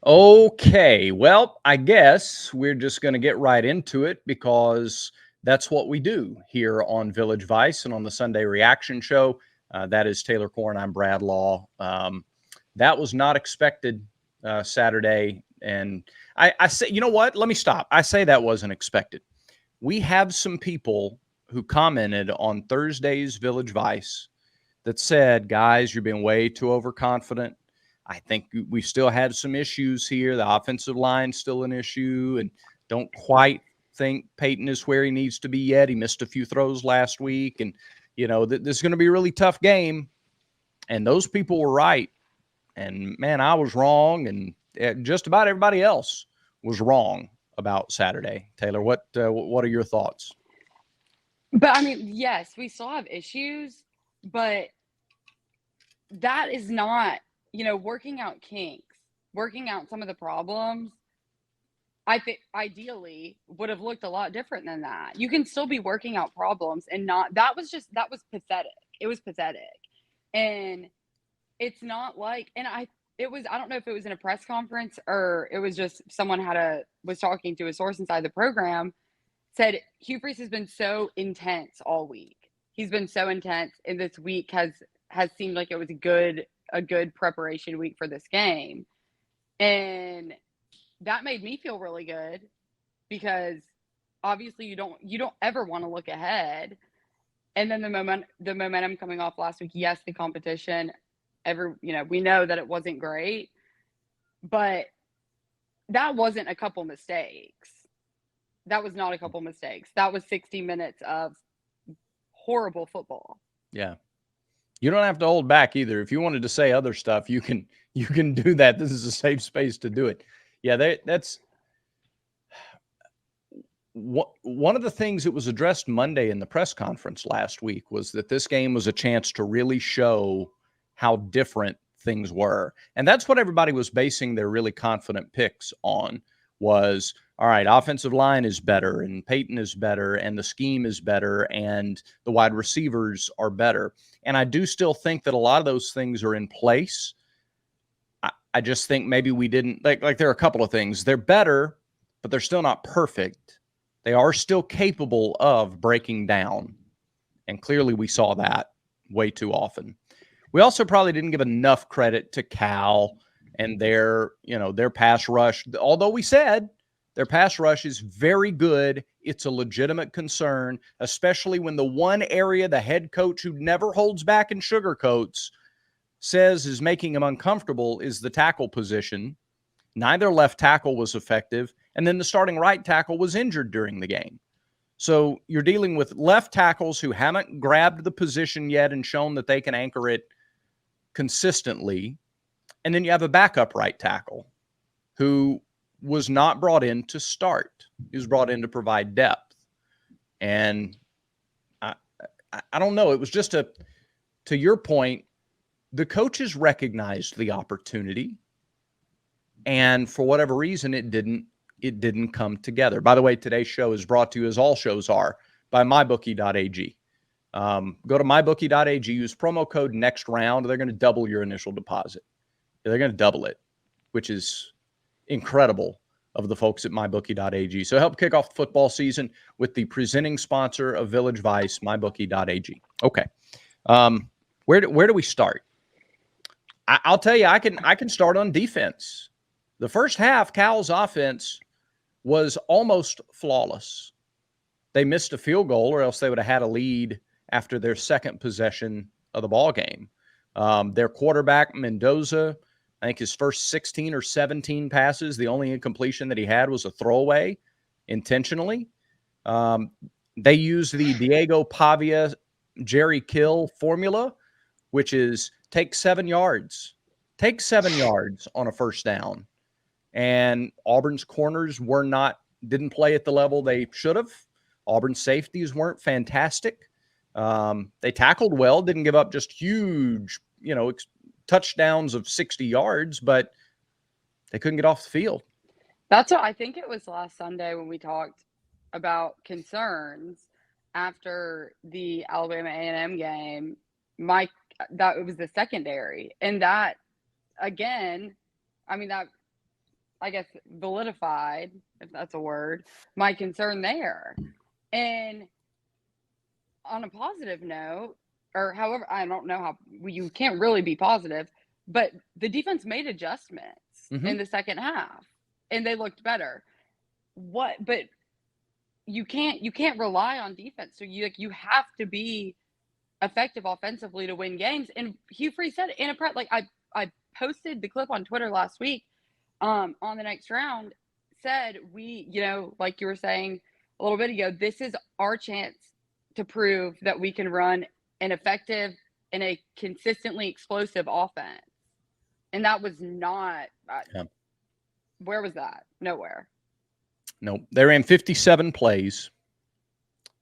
Okay, well, I guess we're just going to get right into it because that's what we do here on Village Vice and on the Sunday Reaction Show. That is Taylor Korn. I'm Brad Law. That was not expected Saturday. And I say, you know what? Let me stop. I say that wasn't expected. We have some people who commented on Thursday's Village Vice that said, guys, you're being way too overconfident. I think we still have some issues here. The offensive line's still an issue, and don't quite think Peyton is where he needs to be yet. He missed a few throws last week, and this is going to be a really tough game. And those people were right, and man, I was wrong, and just about everybody else was wrong about Saturday. Taylor, what are your thoughts? But I mean, yes, we still have issues, but that is not, working out kinks, working out some of the problems. I think ideally would have looked a lot different than that. You can still be working out problems and not, that was pathetic. It was pathetic. And it's not like, I don't know if it was in a press conference or it was just someone was talking to a source inside the program, said Hugh Freeze has been so intense all week. He's been so intense, and this week has seemed like it was a good preparation week for this game. And that made me feel really good because obviously you don't ever want to look ahead. And then the momentum coming off last week, yes, the competition, we know that it wasn't great, but that wasn't a couple mistakes. That was not a couple mistakes. That was 60 minutes of horrible football. Yeah. You don't have to hold back either. If you wanted to say other stuff, you can do that. This is a safe space to do it. Yeah, that's one of the things that was addressed Monday in the press conference last week was that this game was a chance to really show how different things were. And that's what everybody was basing their really confident picks on was, all right, offensive line is better and Peyton is better and the scheme is better and the wide receivers are better. And I do still think that a lot of those things are in place. I just think maybe we didn't like there are a couple of things. They're better, but they're still not perfect. They are still capable of breaking down. And clearly we saw that way too often. We also probably didn't give enough credit to Cal and their pass rush. Although we said their pass rush is very good, it's a legitimate concern, especially when the one area the head coach who never holds back and sugarcoats says is making him uncomfortable is the tackle position. Neither left tackle was effective, and then the starting right tackle was injured during the game. So you're dealing with left tackles who haven't grabbed the position yet and shown that they can anchor it consistently. And then you have a backup right tackle who was not brought in to start. He was brought in to provide depth. And I don't know. It was just to your point, the coaches recognized the opportunity. And for whatever reason, it didn't come together. By the way, today's show is brought to you, as all shows are, by mybookie.ag. Go to mybookie.ag, use promo code NEXTROUND. They're going to double your initial deposit. They're going to double it, which is incredible of the folks at mybookie.ag. So help kick off the football season with the presenting sponsor of Village Vice, mybookie.ag. Okay. Where do we start? I'll tell you, I can start on defense. The first half, Cal's offense was almost flawless. They missed a field goal, or else they would have had a lead after their second possession of the ball game. Their quarterback, Mendoza, I think his first 16 or 17 passes, the only incompletion that he had was a throwaway intentionally. They used the Diego Pavia, Jerry Kill formula, which is take 7 yards. Take 7 yards on a first down. And Auburn's corners didn't play at the level they should have. Auburn's safeties weren't fantastic. They tackled well, didn't give up just huge, touchdowns of 60 yards, but they couldn't get off the field. That's what I think it was last Sunday when we talked about concerns after the Alabama A&M game. That it was the secondary, and that again, I mean that I guess, validified, if that's a word, my concern there. And on a positive note, or however, I don't know how, you can't really be positive, but the defense made adjustments in the second half and they looked better. But you can't rely on defense. So you have to be effective offensively to win games. And Hugh Freeze said in a prep, like I posted the clip on Twitter last week, on the next round, said like you were saying a little bit ago, this is our chance to prove that we can run an effective and a consistently explosive offense. And that was not, where was that? Nowhere. No, they ran 57 plays.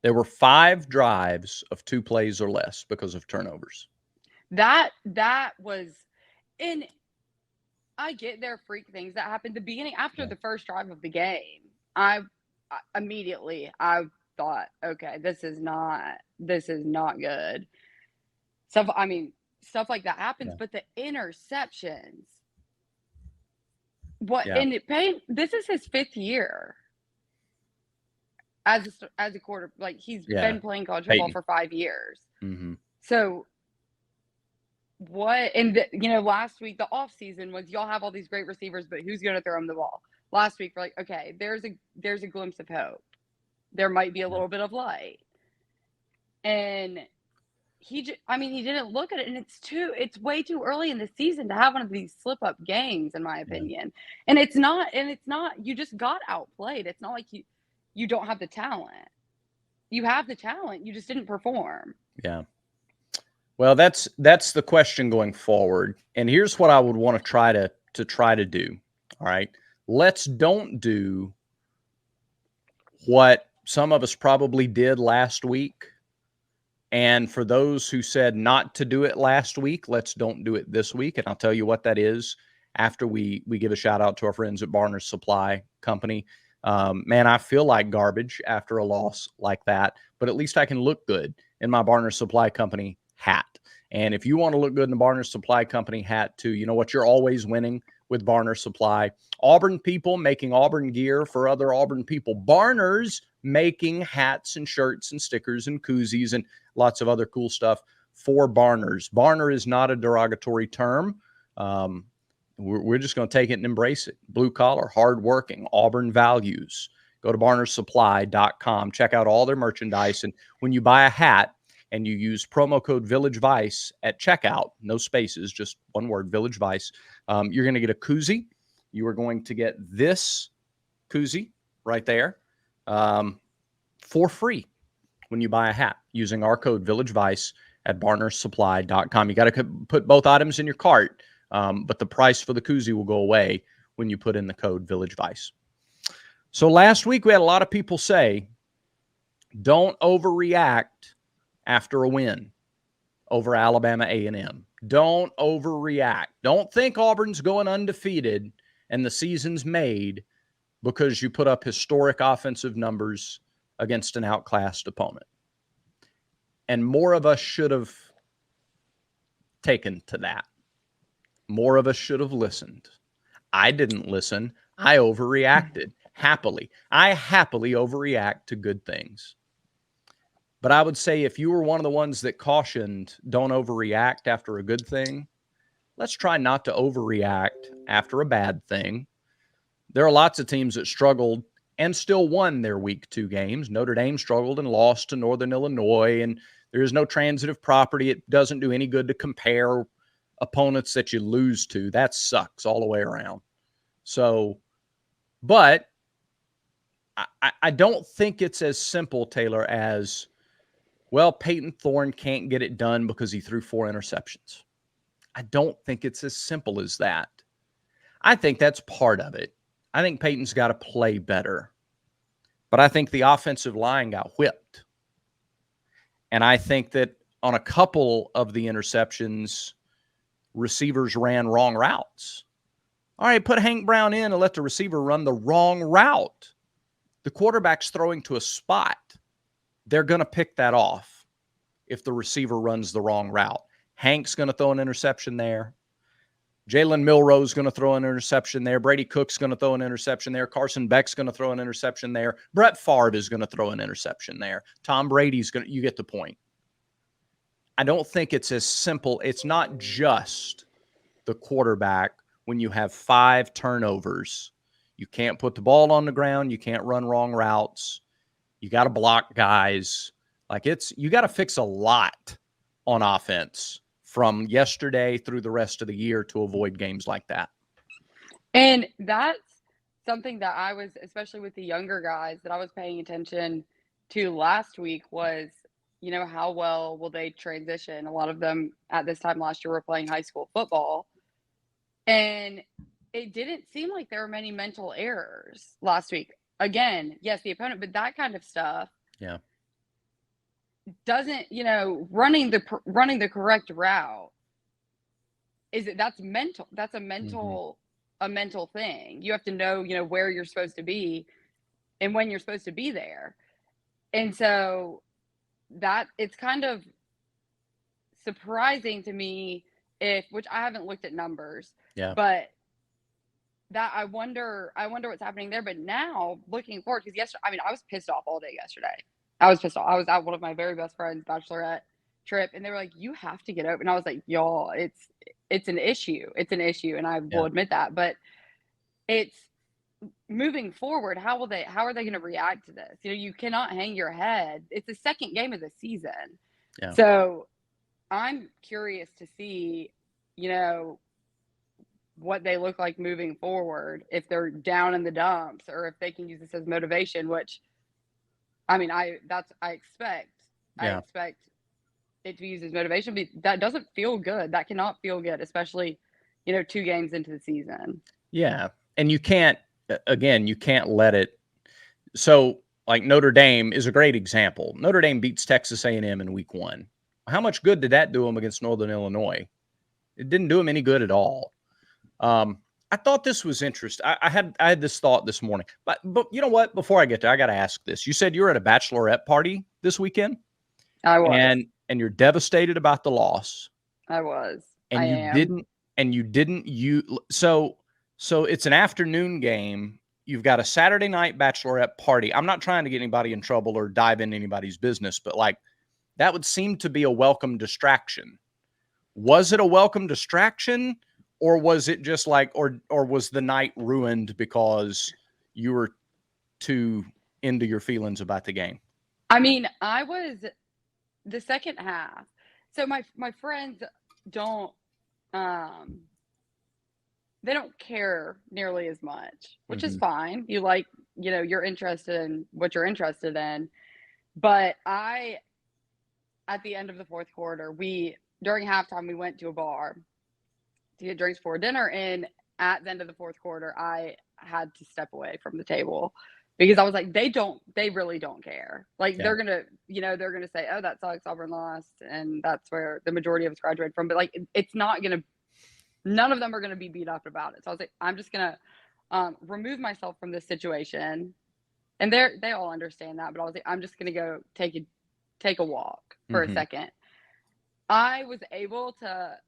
There were 5 drives of 2 plays or less because of turnovers. That was, and I get there are freak things that happened the beginning after the first drive of the game. I immediately thought, okay, this is not good. Stuff like that happens, but the interceptions. This is his 5th year as a quarter. Like he's been playing college football for 5 years. Mm-hmm. So what? And last week the off season was y'all have all these great receivers, but who's going to throw them the ball? Last week we're like, okay, there's a glimpse of hope. There might be a little bit of light. And he didn't look at it, and it's way too early in the season to have one of these slip up games, in my opinion. And it's not, you just got outplayed. It's not like you don't have the talent. You have the talent. You just didn't perform. Yeah. Well, that's the question going forward. And here's what I would want to try to do. All right. Don't do what some of us probably did last week. And for those who said not to do it last week, don't do it this week. And I'll tell you what that is after we give a shout out to our friends at Barner's Supply Company. Man, I feel like garbage after a loss like that, but at least I can look good in my Barner's Supply Company hat. And if you want to look good in the Barner's Supply Company hat too, you know what? You're always winning with Barner's Supply. Auburn people making Auburn gear for other Auburn people. Barner's making hats and shirts and stickers and koozies and lots of other cool stuff for Barner's. Barner is not a derogatory term. We're just going to take it and embrace it. Blue collar, hardworking, Auburn values. Go to barnersupply.com. Check out all their merchandise. And when you buy a hat and you use promo code Village Vice at checkout, no spaces, just one word, Village Vice, you're going to get a koozie. You are going to get this koozie right there for free when you buy a hat using our code Village Vice at barnersupply.com. You got to put both items in your cart, but the price for the koozie will go away when you put in the code Village Vice. So last week we had a lot of people say, don't overreact after a win over Alabama A&M. Don't overreact. Don't think Auburn's going undefeated and the season's made because you put up historic offensive numbers against an outclassed opponent. And more of us should have taken to that. More of us should have listened. I didn't listen. I overreacted happily. I happily overreact to good things. But I would say if you were one of the ones that cautioned don't overreact after a good thing, let's try not to overreact after a bad thing. There are lots of teams that struggled and still won their week 2 games. Notre Dame struggled and lost to Northern Illinois, and there is no transitive property. It doesn't do any good to compare opponents that you lose to. That sucks all the way around. So, but I don't think it's as simple, Taylor, as, well, Peyton Thorne can't get it done because he threw 4 interceptions. I don't think it's as simple as that. I think that's part of it. I think Peyton's got to play better. But I think the offensive line got whipped. And I think that on a couple of the interceptions, receivers ran wrong routes. All right, put Hank Brown in and let the receiver run the wrong route. The quarterback's throwing to a spot. They're going to pick that off if the receiver runs the wrong route. Hank's going to throw an interception there. Jalen Milroe's going to throw an interception there. Brady Cook's going to throw an interception there. Carson Beck's going to throw an interception there. Brett Favre is going to throw an interception there. Tom Brady's going to, you get the point. I don't think it's as simple. It's not just the quarterback when you have 5 turnovers. You can't put the ball on the ground. You can't run wrong routes. You got to block guys. Like you got to fix a lot on offense from yesterday through the rest of the year to avoid games like that. And that's something that I was, especially with the younger guys, that I was paying attention to last week was, you know, how well will they transition? A lot of them at this time last year were playing high school football. And it didn't seem like there were many mental errors last week. Again, yes, the opponent, but that kind of stuff. Yeah. Doesn't, you know, running the correct route that's mental. That's a mental thing. You have to know, you know, where you're supposed to be and when you're supposed to be there. And so that it's kind of surprising to me which I haven't looked at numbers, but that I wonder what's happening there. But now looking forward, because yesterday, I mean, I was pissed off all day yesterday. I was pissed off. I was at one of my very best friends' bachelorette trip, and they were like, "You have to get over." And I was like, "Y'all, it's an issue. It's an issue," and I will admit that. But it's moving forward. How are they going to react to this? You know, you cannot hang your head. It's the second game of the season, so I'm curious to see, you know, what they look like moving forward. If they're down in the dumps, or if they can use this as motivation, which. I mean, I expect it to be used as motivation, but that doesn't feel good. That cannot feel good, especially, you know, 2 games into the season. Yeah. And you can't let it. So like Notre Dame is a great example. Notre Dame beats Texas A&M in week 1. How much good did that do them against Northern Illinois? It didn't do them any good at all. I thought this was interesting. I had this thought this morning, but you know what? Before I get there, I got to ask this. You said you were at a bachelorette party this weekend. I was, and you're devastated about the loss. I was, and you didn't. So it's an afternoon game. You've got a Saturday night bachelorette party. I'm not trying to get anybody in trouble or dive into anybody's business, but like that would seem to be a welcome distraction. Was it a welcome distraction? Or was it just like, or was the night ruined because you were too into your feelings about the game? I mean, I was the second half. So my friends don't, they don't care nearly as much, which is fine. You like, you know, you're interested in what you're interested in. But at the end of the fourth quarter, during halftime, we went to a bar to get drinks for dinner, and at the end of the fourth quarter, I had to step away from the table because I was like, they really don't care. Like they're gonna say, "Oh, that sucks, Auburn lost," and that's where the majority of us graduated from. But like, it's not gonna. None of them are gonna be beat up about it. So I was like, I'm just gonna remove myself from this situation, and they all understand that. But I was like, I'm just gonna go take a walk for a second. I was able to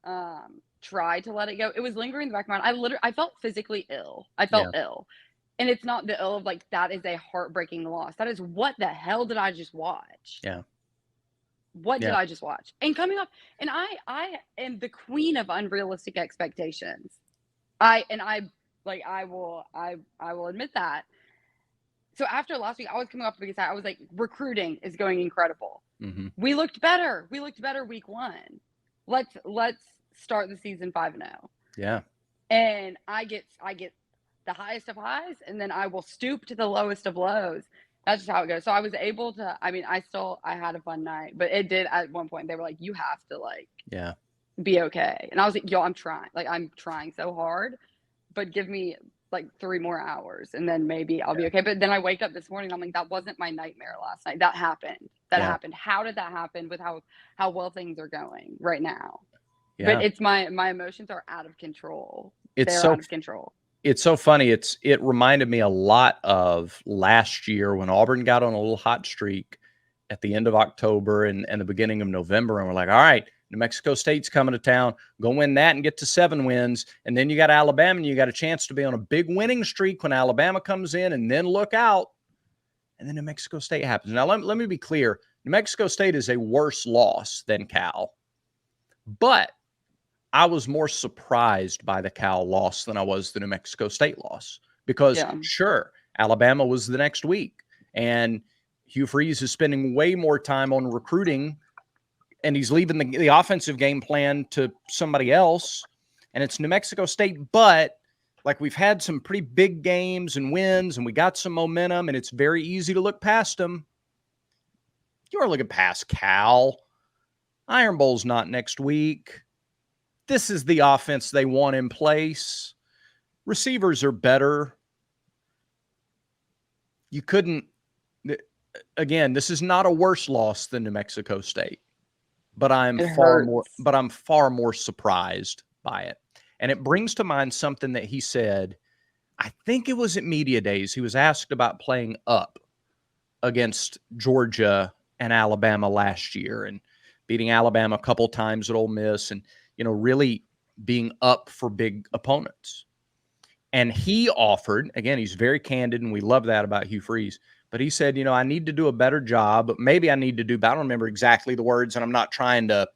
try to let it go. It was lingering in the back of my mind. I felt physically ill. I felt ill. And it's not the ill of like, that is a heartbreaking loss. That is, what the hell did I just watch? Yeah. What did I just watch? And coming up, and I am the queen of unrealistic expectations. I will admit that. So after last week, I was coming off because I was like, recruiting is going incredible. We looked better. Week 1. Let's start the season 5-0. Yeah. And I get the highest of highs, and then I will stoop to the lowest of lows. That's just how it goes. So I was able to, I mean, I had a fun night, but it did at one point, they were like, you have to be okay. And I was like, yo, I'm trying so hard, but give me like 3 more hours and then maybe I'll be okay. But then I wake up this morning, I'm like, that wasn't my nightmare last night. That happened. Happened. How did that happen with how well things are going right now? Yeah. But it's my emotions are out of control. They're out of control. It's so funny. It reminded me a lot of last year when Auburn got on a little hot streak at the end of October and the beginning of November. And we're like, all right, New Mexico State's coming to town. Go win that and get to 7 wins. And then you got Alabama, and you got a chance to be on a big winning streak when Alabama comes in, and then look out. And then New Mexico State happens. Now, let me be clear. New Mexico State is a worse loss than Cal. But I was more surprised by the Cal loss than I was the New Mexico State loss. Because, sure, Alabama was the next week. And Hugh Freeze is spending way more time on recruiting, and he's leaving the offensive game plan to somebody else. And it's New Mexico State, but like we've had some pretty big games and wins, and we got some momentum, and it's very easy to look past them. You are looking past Cal. Iron Bowl's not next week. This is the offense they want in place. Receivers are better. You couldn't, again, this is not a worse loss than New Mexico State, but I'm far more surprised by it. And it brings to mind something that he said, I think it was at Media Days. He was asked about playing up against Georgia and Alabama last year and beating Alabama a couple times at Ole Miss and, really being up for big opponents. And he offered, again, he's very candid, and we love that about Hugh Freeze, but he said, I need to do a better job, but maybe I need to do, I don't remember exactly the words, and I'm not trying to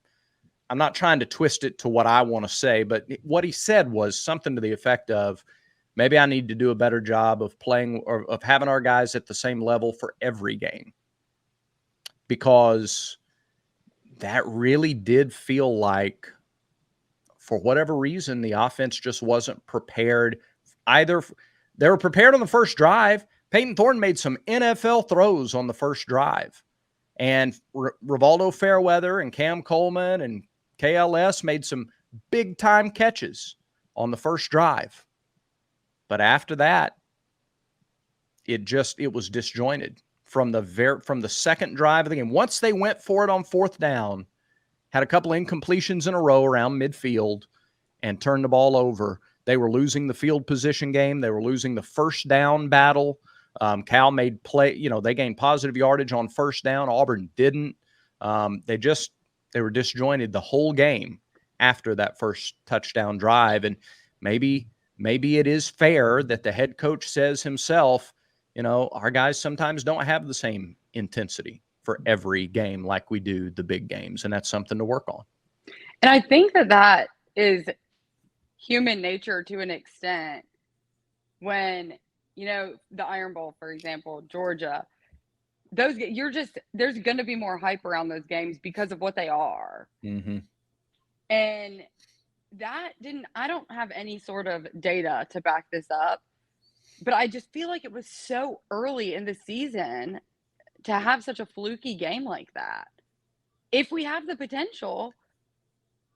twist it to what I want to say, but what he said was something to the effect of, maybe I need to do a better job of playing or of having our guys at the same level for every game. Because that really did feel like, for whatever reason, the offense just wasn't prepared. Either they were prepared on the first drive. Peyton Thorne made some NFL throws on the first drive. And Rivaldo Fairweather and Cam Coleman and KLS made some big-time catches on the first drive. But after that, it was disjointed from the second drive of the game. Once they went for it on fourth down, had a couple incompletions in a row around midfield, and turned the ball over, they were losing the field position game. They were losing the first down battle. Cal made play. They gained positive yardage on first down. Auburn didn't. They were disjointed the whole game after that first touchdown drive. And maybe it is fair that the head coach says himself, our guys sometimes don't have the same intensity for every game like we do the big games. And that's something to work on. And I think that is human nature to an extent. When, the Iron Bowl, for example, Georgia, there's going to be more hype around those games because of what they are. Mm-hmm. And I don't have any sort of data to back this up, but I just feel like it was so early in the season to have such a fluky game like that. If we have the potential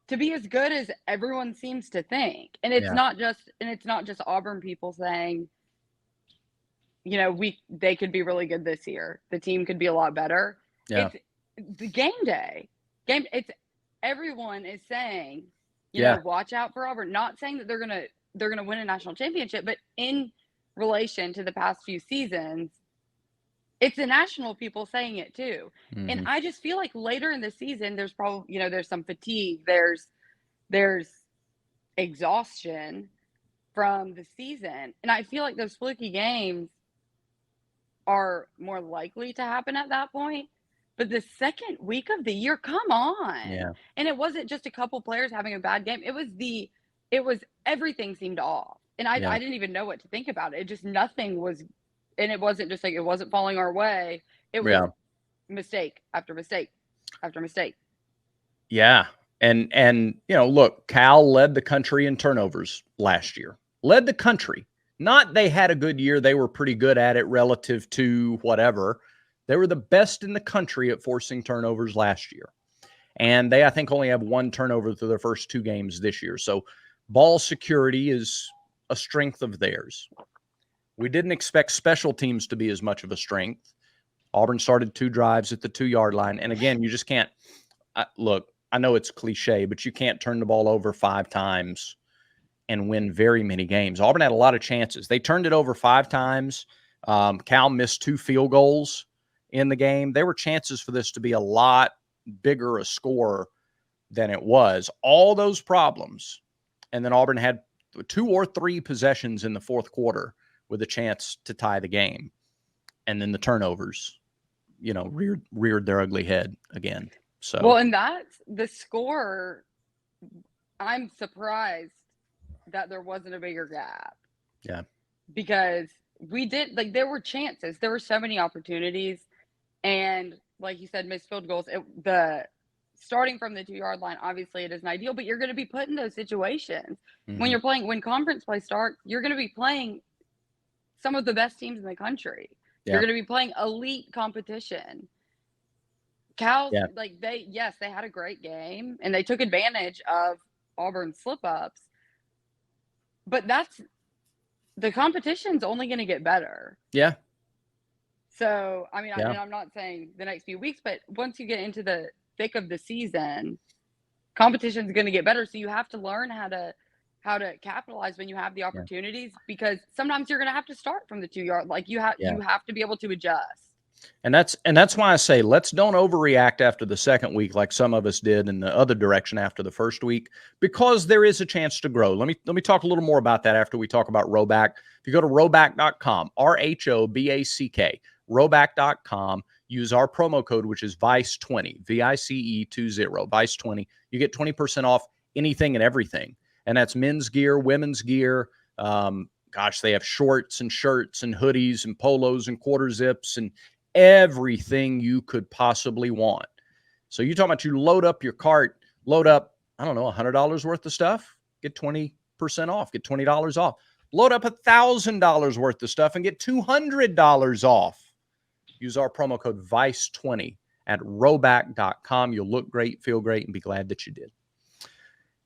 to be as good as everyone seems to think, and it's not just Auburn people saying, they could be really good this year. The team could be a lot better. Yeah. It's the game day. It's everyone is saying, watch out for Auburn. Not saying that they're gonna win a national championship, but in relation to the past few seasons, it's the national people saying it too. Mm-hmm. And I just feel like later in the season, there's probably, there's some fatigue. There's exhaustion from the season. And I feel like those fluky games are more likely to happen at that point. But the second week of the year, come on. Yeah. And it wasn't just a couple players having a bad game. It was everything seemed off. And I didn't even know what to think about it. It just nothing was, and it wasn't just like it wasn't falling our way. It was mistake after mistake after mistake. Yeah. And look, Cal led the country in turnovers last year. Led the country. Not they had a good year. They were pretty good at it relative to whatever. They were the best in the country at forcing turnovers last year. And they, I think, only have one turnover through their first 2 games this year. So ball security is a strength of theirs. We didn't expect special teams to be as much of a strength. Auburn started 2 drives at the 2-yard line. And again, you just can't look, I know it's cliche, but you can't turn the ball over 5 times and win very many games. Auburn had a lot of chances. They turned it over 5 times. Cal missed 2 field goals in the game. There were chances for this to be a lot bigger a score than it was. All those problems. And then Auburn had 2 or 3 possessions in the fourth quarter with a chance to tie the game. And then the turnovers, reared their ugly head again. So, well, and that's the score. I'm surprised that there wasn't a bigger gap. Yeah. Because we did, like, there were chances. There were so many opportunities. And like you said, missed field goals. Starting from the 2-yard line, obviously it isn't ideal, but you're going to be put in those situations. When you're playing, when conference play starts, you're going to be playing some of the best teams in the country. Yeah. You're going to be playing elite competition. Cal's, Yeah. they had a great game and they took advantage of Auburn's slip-ups. But the competition's only going to get better. Yeah. So, I mean, I'm not saying the next few weeks, but once you get into the thick of the season, competition's going to get better. So you have to learn how to capitalize when you have the opportunities, because sometimes you're going to have to start from the 2-yard. Like you have to be able to adjust. And that's why I say let's don't overreact after the second week like some of us did in the other direction after the first week, because there is a chance to grow. Let me talk a little more about that after we talk about Roback. If you go to roback.com, RHOBACK, roback.com, use our promo code, which is VICE20, VICE20, VICE20. You get 20% off anything and everything. And that's men's gear, women's gear. They have shorts and shirts and hoodies and polos and quarter zips and everything you could possibly want. So you talking about you load up your cart, load up, I don't know, $100 worth of stuff, get 20% off, get $20 off. Load up $1,000 worth of stuff and get $200 off. Use our promo code VICE20 at roback.com. You'll look great, feel great, and be glad that you did.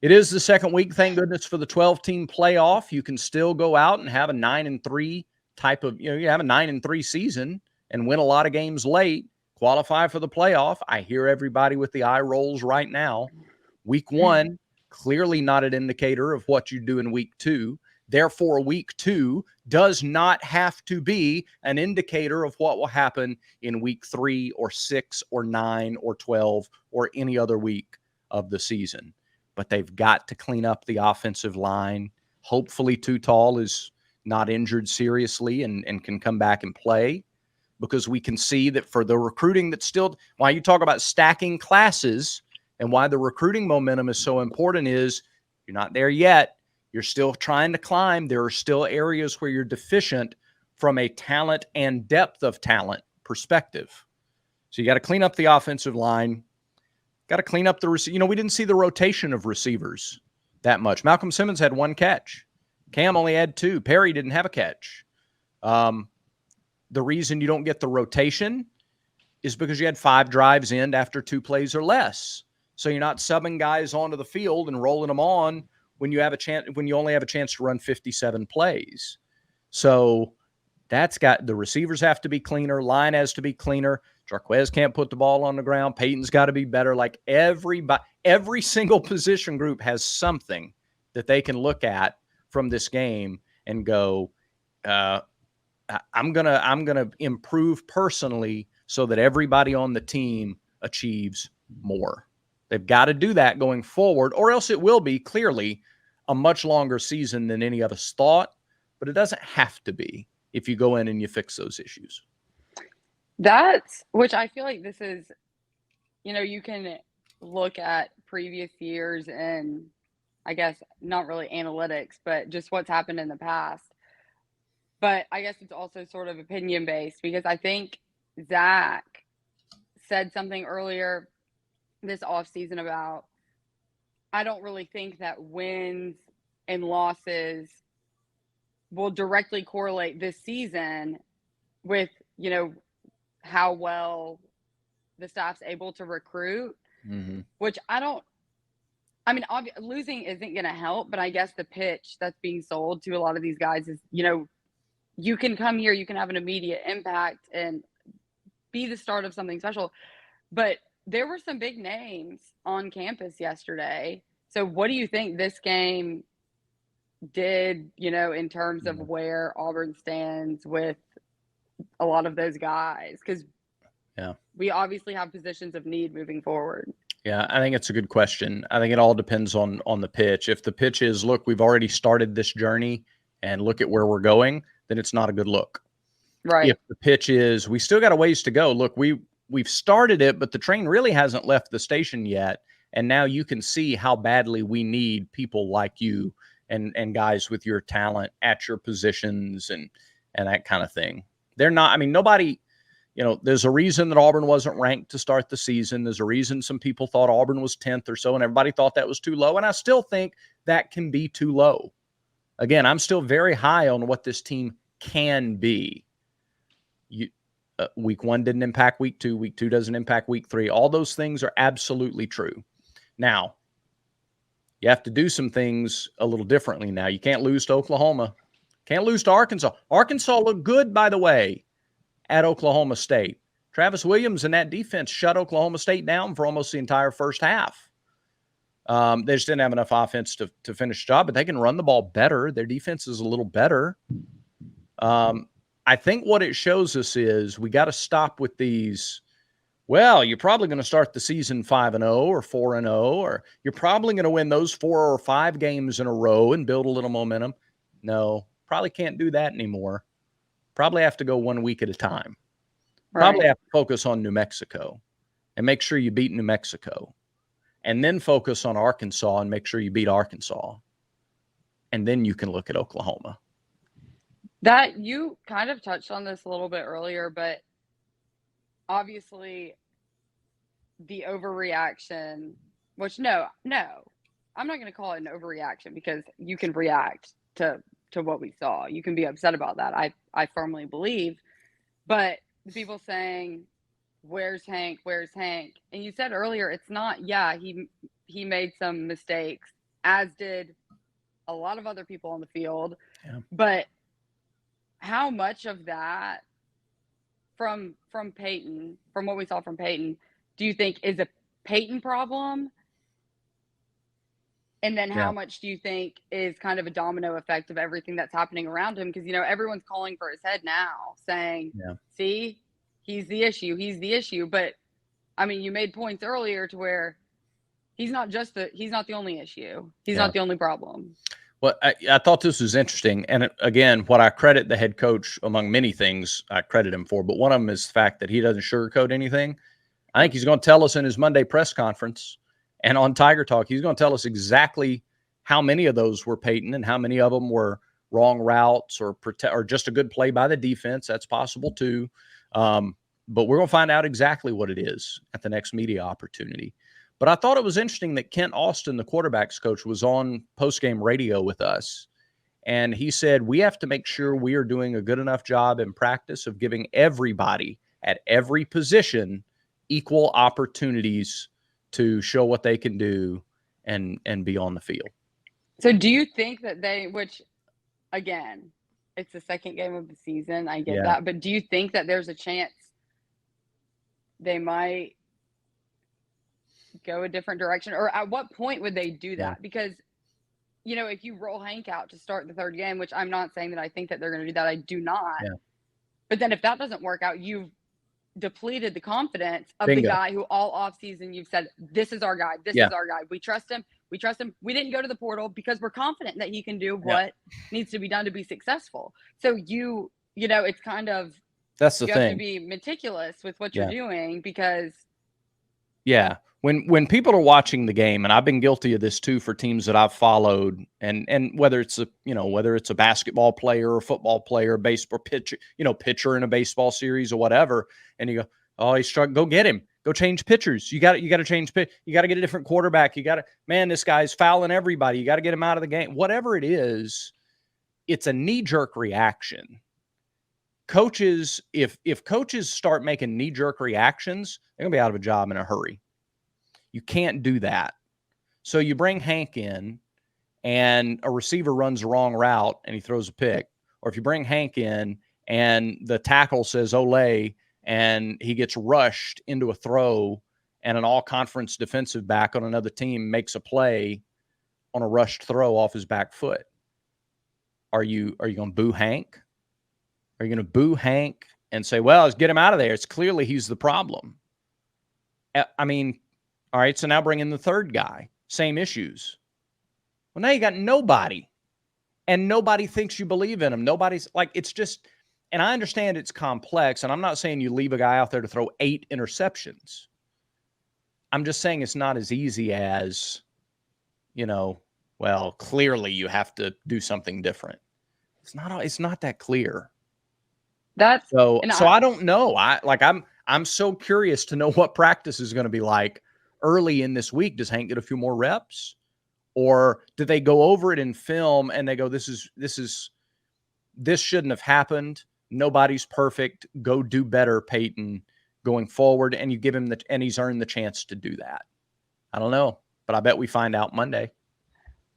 It is the second week, thank goodness, for the 12-team playoff. You can still go out and have a 9-3 type of, you have a 9-3 season and win a lot of games late, qualify for the playoff. I hear everybody with the eye rolls right now. Week 1, clearly not an indicator of what you do in week 2. Therefore, week 2 does not have to be an indicator of what will happen in week 3 or 6 or 9 or 12 or any other week of the season. But they've got to clean up the offensive line. Hopefully, Too Tall is not injured seriously and can come back and play, because we can see that for the recruiting that's still, why you talk about stacking classes and why the recruiting momentum is so important is you're not there yet. You're still trying to climb. There are still areas where you're deficient from a talent and depth of talent perspective. So you got to clean up the offensive line. Got to clean up the receiver. We didn't see the rotation of receivers that much. Malcolm Simmons had 1 catch. Cam only had 2. Perry didn't have a catch. The reason you don't get the rotation is because you had 5 drives in after 2 plays or less. So you're not subbing guys onto the field and rolling them on when you only have a chance to run 57 plays. So the receivers have to be cleaner. Line has to be cleaner. Jarquez can't put the ball on the ground. Peyton's got to be better. Like every single position group has something that they can look at from this game and go, I'm gonna improve personally so that everybody on the team achieves more. They've got to do that going forward, or else it will be clearly a much longer season than any of us thought. But it doesn't have to be if you go in and you fix those issues. Which I feel like this is, you can look at previous years and I guess not really analytics, but just what's happened in the past. But I guess it's also sort of opinion based, because I think Zach said something earlier this offseason about, I don't really think that wins and losses will directly correlate this season with, how well the staff's able to recruit, which losing isn't going to help, but I guess the pitch that's being sold to a lot of these guys is, you can come here, you can have an immediate impact and be the start of something special. But there were some big names on campus yesterday. So what do you think this game did, in terms of where Auburn stands with a lot of those guys? Because we obviously have positions of need moving forward. Yeah, I think it's a good question. I think it all depends on the pitch. If the pitch is, look, we've already started this journey and look at where we're going, then it's not a good look. If Right. the pitch is, we still got a ways to go. Look, we've started it, but the train really hasn't left the station yet. And now you can see how badly we need people like you and guys with your talent at your positions and that kind of thing. They're not, I mean, nobody, there's a reason that Auburn wasn't ranked to start the season. There's a reason some people thought Auburn was 10th or so, and everybody thought that was too low. And I still think that can be too low. Again, I'm still very high on what this team can be. Week 1 didn't impact week 2. Week 2 doesn't impact week 3. All those things are absolutely true. Now, you have to do some things a little differently now. You can't lose to Oklahoma. Can't lose to Arkansas. Arkansas looked good, by the way, at Oklahoma State. Travis Williams and that defense shut Oklahoma State down for almost the entire first half. They just didn't have enough offense to finish the job, but they can run the ball better. Their defense is a little better. I think what it shows us is we got to stop with these. Well, you're probably going to start the season 5-0 or 4-0, or you're probably going to win those 4 or 5 games in a row and build a little momentum. No, probably can't do that anymore. Probably have to go 1 week at a time. Probably have to focus on New Mexico and make sure you beat New Mexico, and then focus on Arkansas and make sure you beat Arkansas. And then you can look at Oklahoma. That you kind of touched on this a little bit earlier, but obviously the overreaction, which no, I'm not going to call it an overreaction because you can react to what we saw. You can be upset about that. I firmly believe, but the people saying, "Where's Hank? Where's Hank?" And you said earlier, it's not. Yeah, he made some mistakes, as did a lot of other people on the field. Yeah. But how much of that from Peyton, from what we saw from Peyton, do you think is a Peyton problem? And then how much do you think is kind of a domino effect of everything that's happening around him? Because, everyone's calling for his head now, saying, see, he's the issue. He's the issue. But, I mean, you made points earlier to where he's not the only issue. He's not the only problem. Well, I thought this was interesting. And again, what I credit the head coach, among many things I credit him for, but one of them is the fact that he doesn't sugarcoat anything. I think he's going to tell us in his Monday press conference and on Tiger Talk, he's going to tell us exactly how many of those were Peyton and how many of them were wrong routes or just a good play by the defense. That's possible too. But we're going to find out exactly what it is at the next media opportunity. But I thought it was interesting that Kent Austin, the quarterback's coach, was on postgame radio with us. And he said, we have to make sure we are doing a good enough job in practice of giving everybody at every position equal opportunities to show what they can do and be on the field. So do you think that which again, it's the second game of the season, I get that, but do you think that there's a chance they might go a different direction? Or at what point would they do that? Because, if you roll Hank out to start the third game, which I'm not saying that I think that they're going to do that, I do not. But then if that doesn't work out, you've depleted the confidence of the guy who all offseason you've said, this is our guy. This is our guy. We trust him. We trust him. We didn't go to the portal because we're confident that he can do what needs to be done to be successful. So it's kind of, that's the you thing. have to be meticulous with what you're doing because. Yeah. When people are watching the game, and I've been guilty of this too for teams that I've followed, and whether it's a basketball player or football player, baseball pitcher, pitcher in a baseball series or whatever, and you go, oh, he's struck, go get him, go change pitchers. You got to change pitch. You got to get a different quarterback. This guy's fouling everybody. You got to get him out of the game. Whatever it is, it's a knee-jerk reaction. Coaches, if coaches start making knee-jerk reactions, they're gonna be out of a job in a hurry. You can't do that. So you bring Hank in and a receiver runs the wrong route and he throws a pick. Or if you bring Hank in and the tackle says Olay and he gets rushed into a throw and an all-conference defensive back on another team makes a play on a rushed throw off his back foot. Are you going to boo Hank? Are you going to boo Hank and say, well, let's get him out of there? It's clearly he's the problem. I mean, All right, so now bring in the third guy. Same issues. Well, now you got nobody. And nobody thinks you believe in him. Nobody's like, it's just, and I understand it's complex. And I'm not saying you leave a guy out there to throw 8 interceptions. I'm just saying it's not as easy as, well, clearly you have to do something different. It's not that clear. So I don't know. I'm so curious to know what practice is going to be like early in this week. Does Hank get a few more reps? Or do they go over it in film and they go, this shouldn't have happened. Nobody's perfect. Go do better, Peyton, going forward. And you give him and he's earned the chance to do that. I don't know, but I bet we find out Monday.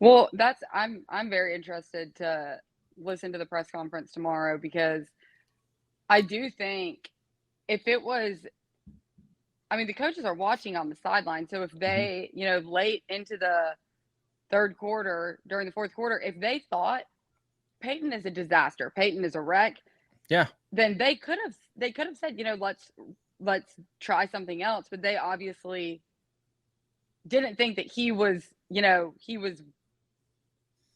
Well, I'm very interested to listen to the press conference tomorrow, because I do think if it was, I mean, the coaches are watching on the sideline. So if they, late into the third quarter, during the fourth quarter, if they thought Peyton is a disaster, Peyton is a wreck, yeah, then they could have said, let's try something else. But they obviously didn't think that he was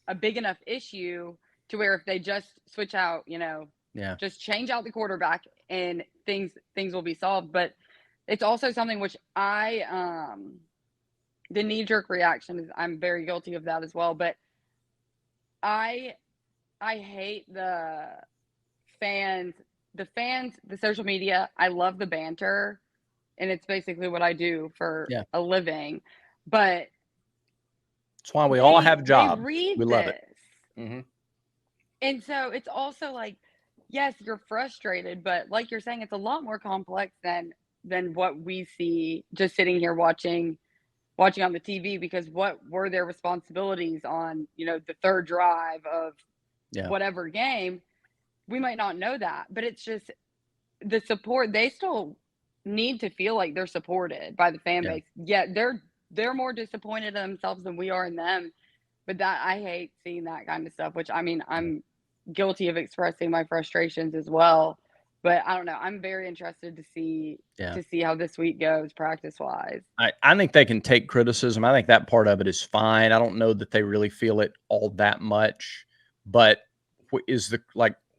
a big enough issue to where if they just switch out, just change out the quarterback and things will be solved. But it's also something which the knee-jerk reaction is, I'm very guilty of that as well. But I hate the fans, the social media. I love the banter, and it's basically what I do for a living. But that's why we all have jobs. They read we love this. It. Mm-hmm. And so it's also like, yes, you're frustrated, but like you're saying, it's a lot more complex than what we see just sitting here watching on the TV. Because what were their responsibilities on, the third drive of whatever game? We might not know that, but it's just the support. They still need to feel like they're supported by the fan base. Yeah, they're more disappointed in themselves than we are in them. But that, I hate seeing that kind of stuff, which, I mean, I'm guilty of expressing my frustrations as well. But I don't know. I'm very interested to see how this week goes practice-wise. I think they can take criticism. I think that part of it is fine. I don't know that they really feel it all that much. But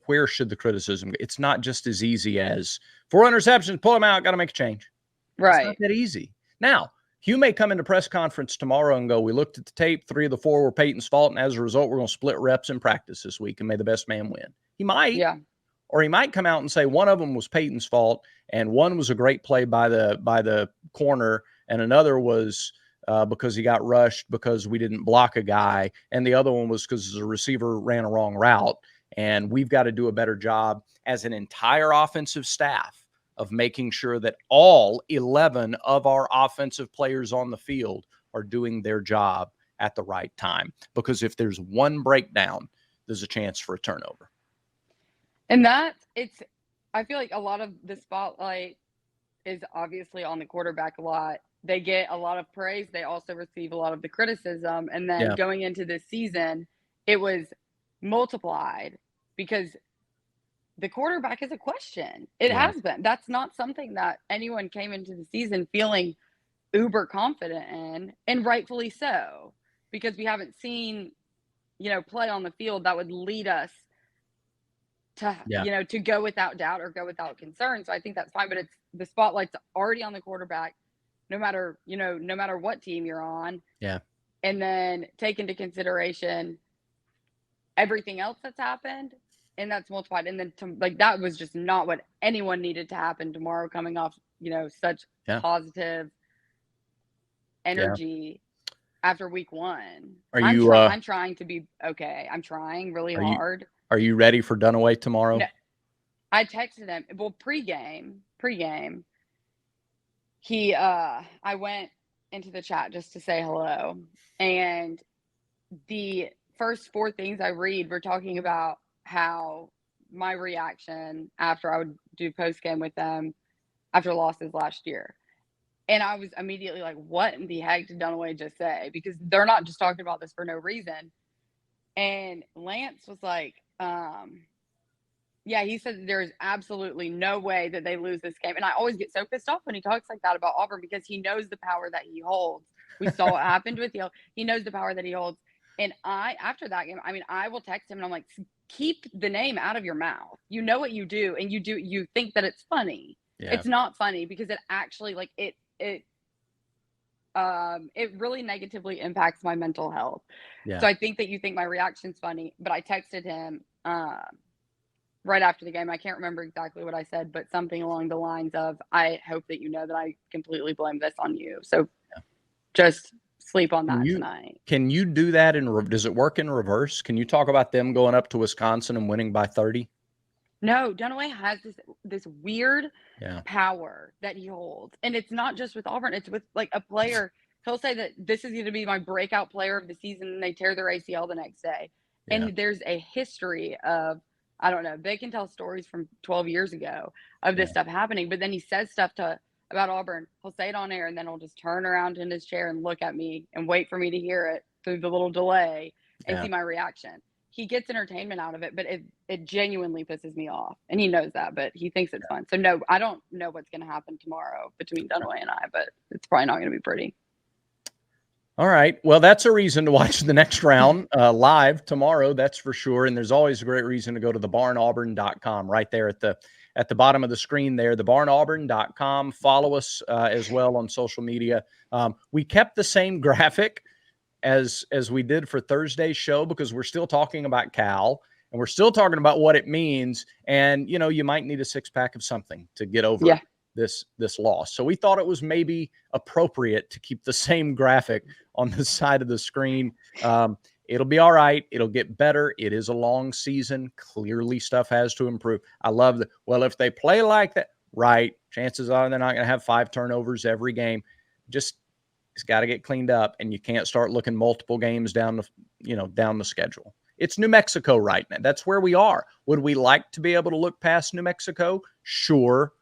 where should the criticism go? It's not just as easy as 4 interceptions, pull them out, got to make a change. Right. It's not that easy. Now, Hugh may come into press conference tomorrow and go, we looked at the tape, 3 of the 4 were Peyton's fault, and as a result, we're going to split reps in practice this week, and may the best man win. He might. Yeah. Or he might come out and say one of them was Peyton's fault, and one was a great play by the corner, and another was because he got rushed because we didn't block a guy, and the other one was because the receiver ran a wrong route, and we've got to do a better job as an entire offensive staff of making sure that all 11 of our offensive players on the field are doing their job at the right time. Because if there's one breakdown, there's a chance for a turnover. And I feel like a lot of the spotlight is obviously on the quarterback a lot. They get a lot of praise. They also receive a lot of the criticism. And then going into this season, it was multiplied because the quarterback is a question. It has been. That's not something that anyone came into the season feeling uber confident in, and rightfully so, because we haven't seen, play on the field that would lead us to, to go without doubt or go without concern. So I think that's fine, but the spotlight's already on the quarterback, no matter what team you're on. Yeah. And then take into consideration everything else that's happened, and that's multiplied. And then that was just not what anyone needed to happen tomorrow, coming off, such positive energy after week 1. I'm trying to be okay. I'm trying really hard. Are you ready for Dunaway tomorrow? No, I texted him. Well, pregame, I went into the chat just to say hello. And the first 4 things I read were talking about how my reaction after I would do postgame with them after losses last year. And I was immediately like, what in the heck did Dunaway just say? Because they're not just talking about this for no reason. And Lance was like, Yeah, he said there's absolutely no way that they lose this game. And I always get so pissed off when he talks like that about Auburn because he knows the power that he holds. We saw what happened with Yale. He knows the power that he holds. And after that game, I mean, I will text him and I'm like, keep the name out of your mouth. You know what you do, and you think that it's funny. Yeah. It's not funny because it actually like it really negatively impacts my mental health. Yeah. So I think that you think my reaction's funny, but I texted him right after the game. I can't remember exactly what I said, but something along the lines of, I hope that you know that I completely blame this on you. So just sleep on that tonight. Can you do that does it work in reverse? Can you talk about them going up to Wisconsin and winning by 30? No, Dunaway has this weird Yeah. power that he holds. And it's not just with Auburn, it's with like a player. He'll say that this is going to be my breakout player of the season, and they tear their ACL the next day. Yeah. And there's a history of, I don't know, they can tell stories from 12 years ago of this stuff happening, but then he says stuff about Auburn. He'll say it on air, and then he'll just turn around in his chair and look at me and wait for me to hear it through the little delay and see my reaction. He gets entertainment out of it, but it genuinely pisses me off. And he knows that, but he thinks it's fun. So no, I don't know what's going to happen tomorrow between Dunaway and I, but it's probably not going to be pretty. All right. Well, that's a reason to watch the next round live tomorrow. That's for sure. And there's always a great reason to go to thebarnauburn.com right there at the bottom of the screen there, thebarnauburn.com. Follow us as well on social media. We kept the same graphic as we did for Thursday's show because we're still talking about Cal and we're still talking about what it means. And, you know, you might need a 6-pack of something to get over this loss. So we thought it was maybe appropriate to keep the same graphic on the side of the screen. It'll be all right. It'll get better. It is a long season. Clearly stuff has to improve. I love that. Well, if they play like that, right, chances are they're not going to have 5 turnovers every game. It's got to get cleaned up, and you can't start looking multiple games down the schedule. It's New Mexico right now. That's where we are. Would we like to be able to look past New Mexico? Sure.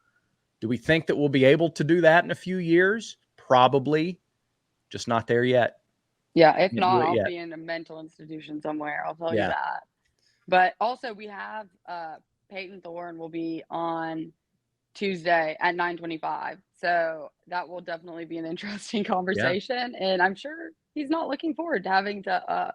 Do we think that we'll be able to do that in a few years? Probably. Just not there yet. Yeah, if not, I'll be in a mental institution somewhere. I'll tell you that. But also, we have Peyton Thorne will be on Tuesday at 9:25. So that will definitely be an interesting conversation. Yeah. And I'm sure he's not looking forward to having to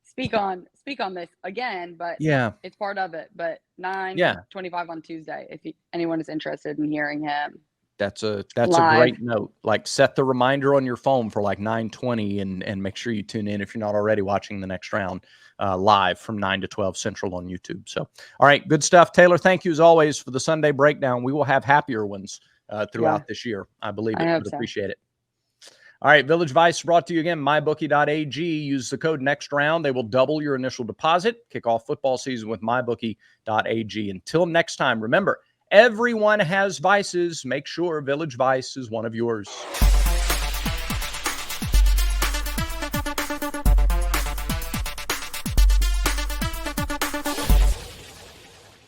speak on this again, but it's part of it. But 9:25 on Tuesday, if anyone is interested in hearing him. That's a great note. Like, set the reminder on your phone for like 9:20 and make sure you tune in if you're not already watching the next round live from 9 to 12 Central on YouTube. So, all right, good stuff. Taylor, thank you as always for the Sunday breakdown. We will have happier ones throughout this year. I believe it. Would appreciate it. All right, Village Vice brought to you again, mybookie.ag. Use the code NEXTROUND. They will double your initial deposit. Kick off football season with mybookie.ag. Until next time, remember, everyone has vices. Make sure Village Vice is one of yours.